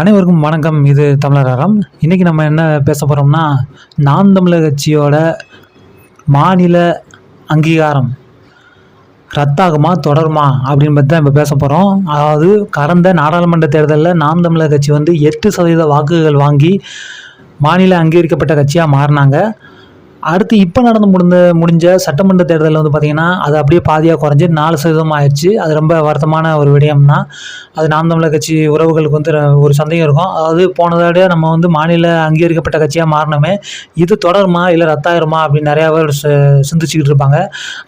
அனைவருக்கும் வணக்கம். இது தமிழர். இன்றைக்கி நம்ம என்ன பேச போகிறோம்னா, நாம் தமிழர் கட்சியோட மாநில அங்கீகாரம் ரத்தாகுமா தொடருமா அப்படின்னு பற்றி தான் இப்போ பேச போகிறோம். அதாவது கடந்த நாடாளுமன்ற தேர்தலில் நாம் தமிழர் கட்சி 8% வாக்குகள் வாங்கி மாநில அங்கீகரிக்கப்பட்ட கட்சியாக மாறினாங்க. அடுத்து இப்போ முடிஞ்ச சட்டமன்ற தேர்தலில் பார்த்திங்கன்னா அது அப்படியே பாதியாக குறைஞ்சி 4% ஆயிடுச்சு. அது ரொம்ப வருத்தமான ஒரு விடயம்னா, அது நாம் தமிழர் கட்சி உறவுகளுக்கு ஒரு சந்தேகம் இருக்கும். அதாவது போனதோட நம்ம மாநில அங்கீகரிக்கப்பட்ட கட்சியாக மாறினோமே, இது தொடருமா இல்லை ரத்தாயிருமா அப்படின்னு நிறையா பேர் சிந்திச்சுக்கிட்டு இருப்பாங்க.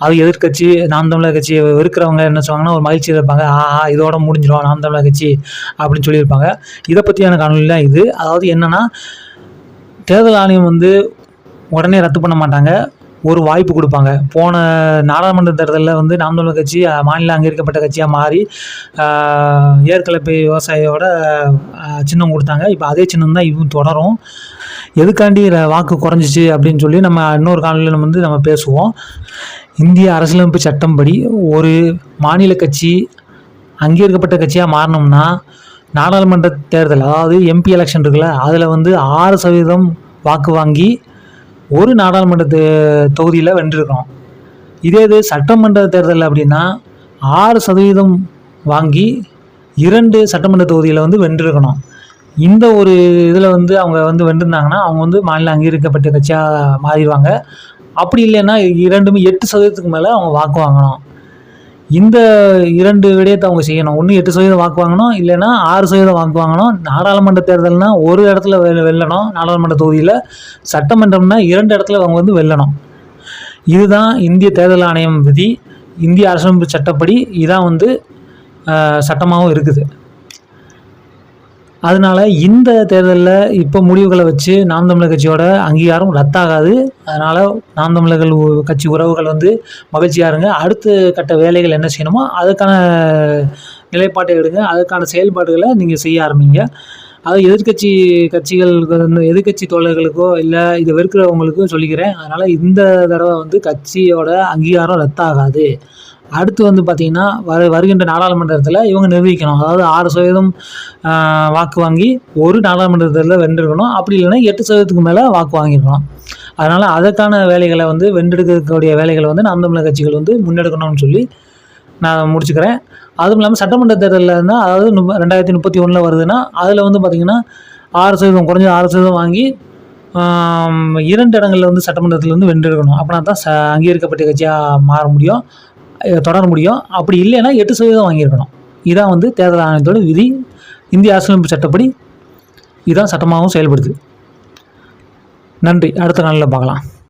அது எதிர்கட்சி நாம் தமிழர் கட்சியை வெறுக்கிறவங்க என்ன சொல்லுவாங்கன்னா, ஒரு மகிழ்ச்சியில் இருப்பாங்க. இதோட முடிஞ்சிடும் நாம் தமிழர் கட்சி அப்படின்னு சொல்லியிருப்பாங்க. இதை பற்றியான காணொலி தான் இது. அதாவது என்னென்னா, தேர்தல் ஆணையம் உடனே ரத்து பண்ண மாட்டாங்க, ஒரு வாய்ப்பு கொடுப்பாங்க. போன நாடாளுமன்ற தேர்தலில் நாம் தமிழர் கட்சி மாநில அங்கீகரிக்கப்பட்ட கட்சியாக மாறி ஏற்கலப்பை விவசாயியோட சின்னம் கொடுத்தாங்க. இப்போ அதே சின்னம் தான் இதுவும் தொடரும். எதுக்காண்டி வாக்கு குறைஞ்சிச்சு அப்படின்னு சொல்லி நம்ம இன்னொரு காணொலியில் நம்ம பேசுவோம். இந்திய அரசியலமைப்பு சட்டம்படி ஒரு மாநில கட்சி அங்கீகரிக்கப்பட்ட கட்சியாக மாறணும்னா, நாடாளுமன்ற தேர்தல் அதாவது எம்பி எலெக்ஷன் இருக்குல்ல, அதில் 6% வாக்கு வாங்கி ஒரு நாடாளுமன்ற தொகுதியில் வென்றிருக்கணும். இது சட்டமன்ற தேர்தல் அப்படின்னா 6% வாங்கி 2 சட்டமன்ற தொகுதியில் வென்றிருக்கணும். இந்த ஒரு இதில் அவங்க வென்றிருந்தாங்கன்னா அவங்க மாநில அங்கீகரிக்கப்பட்ட கட்சியாக மாறிடுவாங்க. அப்படி இல்லைன்னா இரண்டுமே 8%க்கு மேலே அவங்க வாக்கு வாங்கணும். இந்த 2 விடயத்தை அவங்க செய்யணும். ஒன்று 8% வாக்கு வாங்கணும், இல்லைன்னா 6% வாக்கு வாங்கணும். நாடாளுமன்ற தேர்தல்னால் ஒரு இடத்துல வெல்லணும் நாடாளுமன்ற தொகுதியில், சட்டமன்றம்னா 2 இடத்துல அவங்க வெல்லணும். இதுதான் இந்திய தேர்தல் ஆணையம் விதி. இந்திய அரசியலமைப்பு சட்டப்படி இதான் சட்டமாகவும் இருக்குது. அதனால் இந்த தேர்தலில் இப்போ முடிவுகளை வச்சு நாம் தமிழர் கட்சியோட அங்கீகாரம் ரத்தாகாது. அதனால் நாம் தமிழர்கள் கட்சி உறவுகள் மகிழ்ச்சியாக இருங்க. அடுத்த கட்ட வேலைகள் என்ன செய்யணுமோ அதுக்கான நிலைப்பாட்டை எடுங்க. அதுக்கான செயல்பாடுகளை நீங்கள் செய்ய ஆரம்பிங்க. அது கட்சிகளுக்கு எதிர்கட்சி தோழர்களுக்கோ இல்லை இதை வெறுக்கிறவங்களுக்கும் சொல்லிக்கிறேன். அதனால் இந்த தடவை கட்சியோட அங்கீகாரம் ரத்தாகாது. அடுத்து பார்த்திங்கன்னா வருகின்ற நாடாளுமன்றத்தில் இவங்க நிர்வகிக்கணும். அதாவது 6% வாக்கு வாங்கி ஒரு நாடாளுமன்றத்தில் வென்றிருக்கணும். அப்படி இல்லைன்னா 8%க்கு மேலே வாக்கு வாங்கியிருக்கணும். அதனால் அதற்கான வேலைகளை வென்றெடுக்கக்கூடிய வேலைகளை நாம் தமிழர் கட்சிகள் முன்னெடுக்கணும்னு சொல்லி நான் முடிச்சுக்கிறேன். அதுவும் இல்லாமல் சட்டமன்ற தேர்தலில் இருந்தால், அதாவது 2031 வருதுன்னா அதில் பார்த்திங்கன்னா 6% குறைஞ்ச 6% வாங்கி 2 இடங்களில் சட்டமன்றத்தில் வென்றெடுக்கணும். அப்படின்னா தான் அங்கீகரிக்கப்பட்ட கட்சியாக தொடர முடியும். அப்படி இல்லைன்னா 8% வாங்கியிருக்கணும். இதான் தேர்தல் ஆணையத்தோட விதி. இந்திய அரசியலமைப்பு சட்டப்படி இதான் சட்டமாகவும் செயல்படுது. நன்றி. அடுத்த நாளில் பார்க்கலாம்.